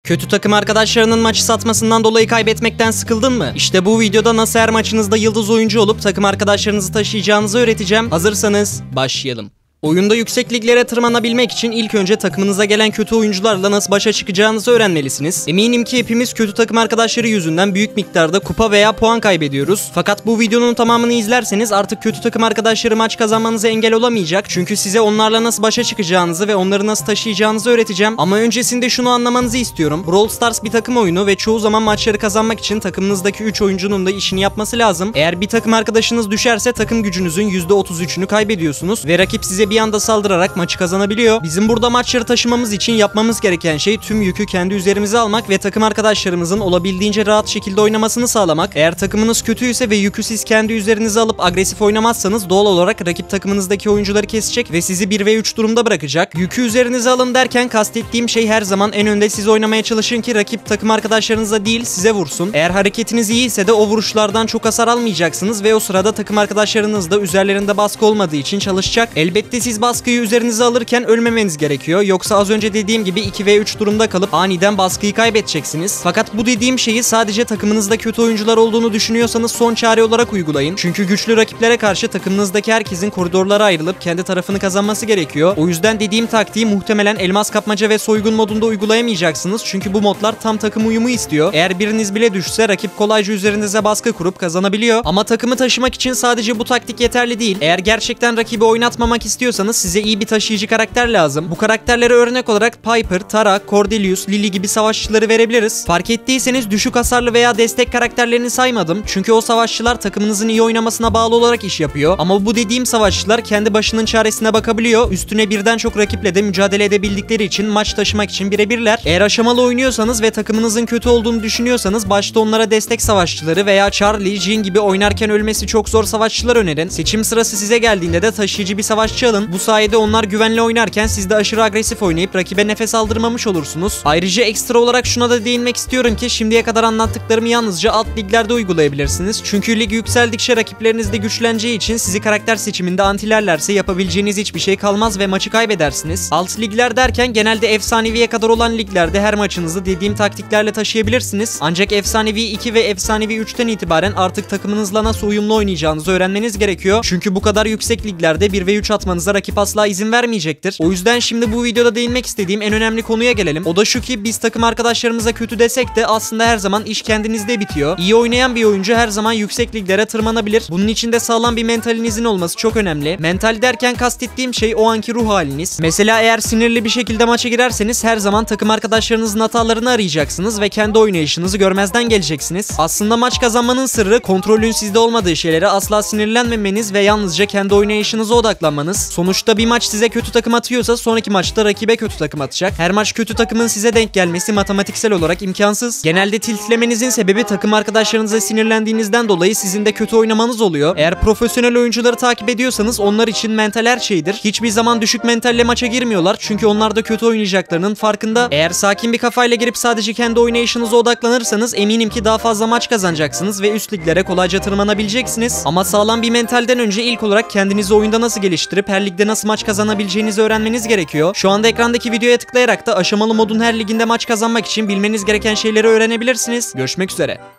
Kötü takım arkadaşlarının maçı satmasından dolayı kaybetmekten sıkıldın mı? İşte bu videoda nasıl her maçınızda yıldız oyuncu olup takım arkadaşlarınızı taşıyacağınızı öğreteceğim. Hazırsanız başlayalım. Oyunda yüksek liglere tırmanabilmek için ilk önce takımınıza gelen kötü oyuncularla nasıl başa çıkacağınızı öğrenmelisiniz. Eminim ki hepimiz kötü takım arkadaşları yüzünden büyük miktarda kupa veya puan kaybediyoruz. Fakat bu videonun tamamını izlerseniz artık kötü takım arkadaşları maç kazanmanıza engel olamayacak. Çünkü size onlarla nasıl başa çıkacağınızı ve onları nasıl taşıyacağınızı öğreteceğim. Ama öncesinde şunu anlamanızı istiyorum. Brawl Stars bir takım oyunu ve çoğu zaman maçları kazanmak için takımınızdaki 3 oyuncunun da işini yapması lazım. Eğer bir takım arkadaşınız düşerse takım gücünüzün %33'ünü kaybediyorsunuz ve rakip size bir anda saldırarak maçı kazanabiliyor. Bizim burada maçları taşımamız için yapmamız gereken şey tüm yükü kendi üzerimize almak ve takım arkadaşlarımızın olabildiğince rahat şekilde oynamasını sağlamak. Eğer takımınız kötüyse ve yükü siz kendi üzerinize alıp agresif oynamazsanız doğal olarak rakip takımınızdaki oyuncuları kesecek ve sizi 1v3 durumda bırakacak. Yükü üzerinize alın derken kastettiğim şey her zaman en önde siz oynamaya çalışın ki rakip takım arkadaşlarınıza değil size vursun. Eğer hareketiniz iyiyse de o vuruşlardan çok hasar almayacaksınız ve o sırada takım arkadaşlarınız da üzerlerinde baskı olmadığı için çalışacak. Elbette siz baskıyı üzerinize alırken ölmemeniz gerekiyor. Yoksa az önce dediğim gibi 2v3 durumda kalıp aniden baskıyı kaybedeceksiniz. Fakat bu dediğim şeyi sadece takımınızda kötü oyuncular olduğunu düşünüyorsanız son çare olarak uygulayın. Çünkü güçlü rakiplere karşı takımınızdaki herkesin koridorlara ayrılıp kendi tarafını kazanması gerekiyor. O yüzden dediğim taktiği muhtemelen elmas kapmaca ve soygun modunda uygulayamayacaksınız. Çünkü bu modlar tam takım uyumu istiyor. Eğer biriniz bile düşse rakip kolayca üzerinize baskı kurup kazanabiliyor. Ama takımı taşımak için sadece bu taktik yeterli değil. Eğer gerçekten rakibi oynatmamak istiyorsanız size iyi bir taşıyıcı karakter lazım. Bu karakterlere örnek olarak Piper, Tara, Cordelius, Lily gibi savaşçıları verebiliriz. Fark ettiyseniz düşük hasarlı veya destek karakterlerini saymadım. Çünkü o savaşçılar takımınızın iyi oynamasına bağlı olarak iş yapıyor. Ama bu dediğim savaşçılar kendi başının çaresine bakabiliyor. Üstüne birden çok rakiple de mücadele edebildikleri için maç taşımak için birebirler. Eğer aşamalı oynuyorsanız ve takımınızın kötü olduğunu düşünüyorsanız başta onlara destek savaşçıları veya Charlie, Jean gibi oynarken ölmesi çok zor savaşçılar önerin. Seçim sırası size geldiğinde de taşıyıcı bir savaşçı alın. Bu sayede onlar güvenli oynarken siz de aşırı agresif oynayıp rakibe nefes aldırmamış olursunuz. Ayrıca ekstra olarak şuna da değinmek istiyorum ki şimdiye kadar anlattıklarımı yalnızca alt liglerde uygulayabilirsiniz. Çünkü lig yükseldikçe rakipleriniz de güçleneceği için sizi karakter seçiminde antilerlerse yapabileceğiniz hiçbir şey kalmaz ve maçı kaybedersiniz. Alt ligler derken genelde efsaneviye kadar olan liglerde her maçınızı dediğim taktiklerle taşıyabilirsiniz. Ancak efsanevi 2 ve efsanevi 3'ten itibaren artık takımınızla nasıl uyumlu oynayacağınızı öğrenmeniz gerekiyor. Çünkü bu kadar yüksek liglerde 1v3 atmanıza rakip asla izin vermeyecektir. O yüzden şimdi bu videoda değinmek istediğim en önemli konuya gelelim. O da şu ki biz takım arkadaşlarımıza kötü desek de aslında her zaman iş kendinizde bitiyor. İyi oynayan bir oyuncu her zaman yüksek liglere tırmanabilir. Bunun için de sağlam bir mentalinizin olması çok önemli. Mental derken kastettiğim şey o anki ruh haliniz. Mesela eğer sinirli bir şekilde maça girerseniz her zaman takım arkadaşlarınızın hatalarını arayacaksınız ve kendi oynayışınızı görmezden geleceksiniz. Aslında maç kazanmanın sırrı kontrolün sizde olmadığı şeylere asla sinirlenmemeniz ve yalnızca kendi oynayışınıza odaklanmanız. Sonuçta bir maç size kötü takım atıyorsa sonraki maçta rakibe kötü takım atacak. Her maç kötü takımın size denk gelmesi matematiksel olarak imkansız. Genelde tiltlemenizin sebebi takım arkadaşlarınıza sinirlendiğinizden dolayı sizin de kötü oynamanız oluyor. Eğer profesyonel oyuncuları takip ediyorsanız onlar için mental her şeydir. Hiçbir zaman düşük mentalle maça girmiyorlar çünkü onlar da kötü oynayacaklarının farkında. Eğer sakin bir kafayla girip sadece kendi oynayışınıza odaklanırsanız eminim ki daha fazla maç kazanacaksınız ve üst liglere kolayca tırmanabileceksiniz. Ama sağlam bir mentalden önce ilk olarak kendinizi oyunda nasıl geliştirip her ligde nasıl maç kazanabileceğinizi öğrenmeniz gerekiyor. Şu anda ekrandaki videoya tıklayarak da aşamalı modun her liginde maç kazanmak için bilmeniz gereken şeyleri öğrenebilirsiniz. Görüşmek üzere.